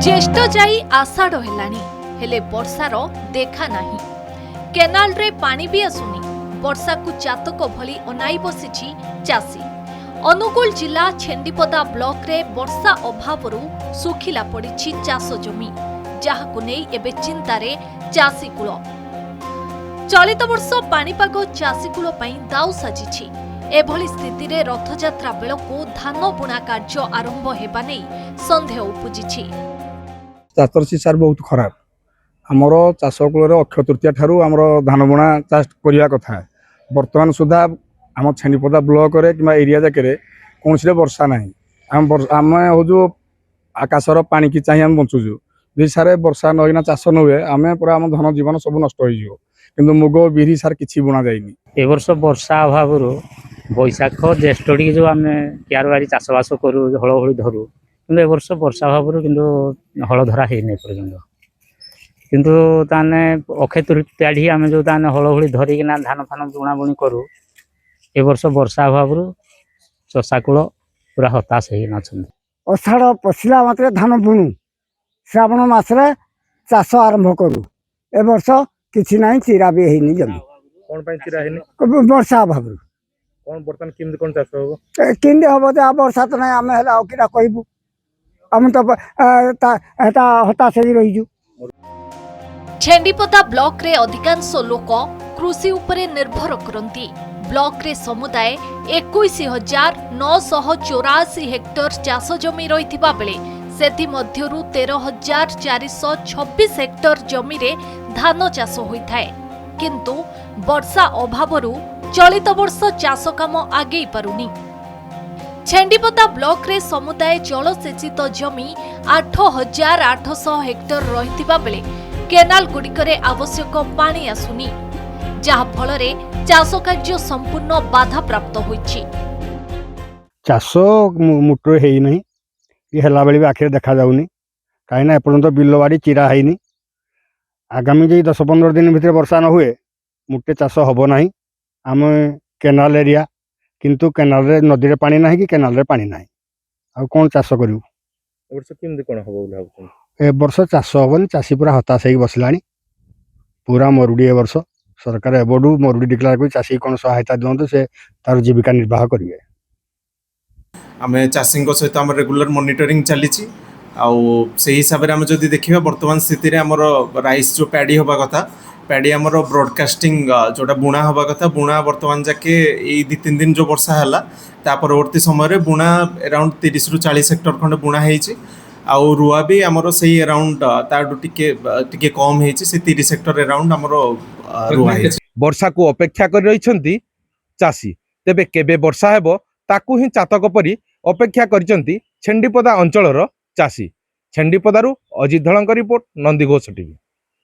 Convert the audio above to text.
ज्येष्ठ जाई आषाढ़ हेलानी हेले वर्षार देखा नाही। केनाल रे पानी भी आसुनी। वर्षा को चातक भली अनाई बसिछि चासी। अनुगुल जिला छेंडीपदा ब्लॉक रे वर्षा अभावरु सुखिला पड़िछि चाष जमी, जहाकु नै एबे चिंतारे चासी कुल। चलित वर्ष पानीपाग चासी कुल पई दाउ साजिछि। एभली स्थिति रे रथयात्रा बेलको धान बुणा कार्य आरंभ हेबा नै संदेह उपजिछि। चातरसी सार बहुत खराब। आमर चाष कूल अक्षय तृतीया ठारू आमर धान बुणा चाष करने कथा। बर्तमान सुधा आम छेंडीपदा ब्लॉक रे कि एरिया जाके कौन वर्षा ना। आम हूँ आकाशर पानी की चाहिए आम बंचुचु। जी सारे वर्षा नईना चाष न हुए आम पूरा आम धन जीवन सब नष्ट हो। किंतु मुग बिरी सार किसी बुणा जाइनी। ए वर्ष वर्षा अभाव बैशाख ज्येष्ठ टी जो आम क्यारबारी चाषबास करूँ हल हली धरू कि वर्ष वर्षा अभाव कि हल धरा है पर्यटन किंतु ताने अक्षय तृतीया आम जो ताने हल हली धरिकिना धान फान बुणा बुणी करूँ ए वर्ष वर्षा अभाव चषाकूल पूरा हताश हो। अषाढ़ पशिला मात्रे धान बुणु श्रावण मसरे चाष आरंभ करूँ। ए वर्ष किछि नाही, चिरा भी हैनी जमी। कौन पाई चिरा हैनी? वर्षा अभाव कौन बर्तन किंद कोन चाष हो किंदे हबो जे वर्षा तो नाही। आमे हला किरा कहबू हम तो एटा हताश ही रहिजु। छेंडीपदा ब्लॉक रे अधिकांश लोक कृषि उपरे निर्भर करती। ब्लॉक रे समुदाय 21,984 हेक्टर चाष जमी रहिथिबा बेले सेथि मध्यरु 13,426 हेक्टर जमी रे धान चाष होइथाय। किंतु वर्षा अभावरु चलित वर्ष चाष काम आगे पारुनी। छेंडीपदा ब्लॉक रे समुदाय जलसेचित जमी 8,800 हेक्टर रहिथिबा बेले केनाल गुड़िकरे आवश्यक पानी आसुनी, जहा फलरे चाष कार्य संपूर्ण बाधा प्राप्त होइछि। चाष मुटर है नहीं, ये हला बेले भी आखिर देखा जाउनी। कहीं एपर्यंत बिल बाड़ी चिरा है। आगामी जो 10-15 दिन भितर वर्षा न हुए मुटे चाष हम ना। आम केनाल एरिया किंतु केनाल रे नदी रे पानी ना कि केनाल रे पानी ना। आ कौन चाष करू? ए वर्ष चाष हेनी। चाषी पूरा हताश हो बसला। पूरा मरुड़ी ए वर्ष सरकार एबडू मरुड़ी डिक्लेयर कर चाषी कौन सहायता दिवत से तार जीविका निर्वाह करेंगे। आम चाषी सहित आम रेगुलर मॉनिटरिंग चली से हिसाब से आम जब देखा बर्तमान स्थित में आमर राइस जो पैडी हवा कथा पैडी आमर ब्रॉडकास्टिंग जोटा बुणा हवा कथा बुणा बर्तमान जाके 2-3 दिन जो वर्षा है परवर्ती समय बुणा अराउंड 30 ରୁ 40 हेक्टर खंड बुणा है। आउ रुआ भी आमर से अराउंड ताडू टिके कम है 30 हेक्टर अराउंड आमर रुआ है। वर्षा को अपेक्षा कर रही चाषी तेबे केबे वर्षा हेबो ताकू ही चातक परी अपेक्षा करिसंती छेंडीपदा अंचलर चाषी। छेंडीपदारू अजित धळଙ୍କ रिपोर्ट, नंदीघोष टीवी।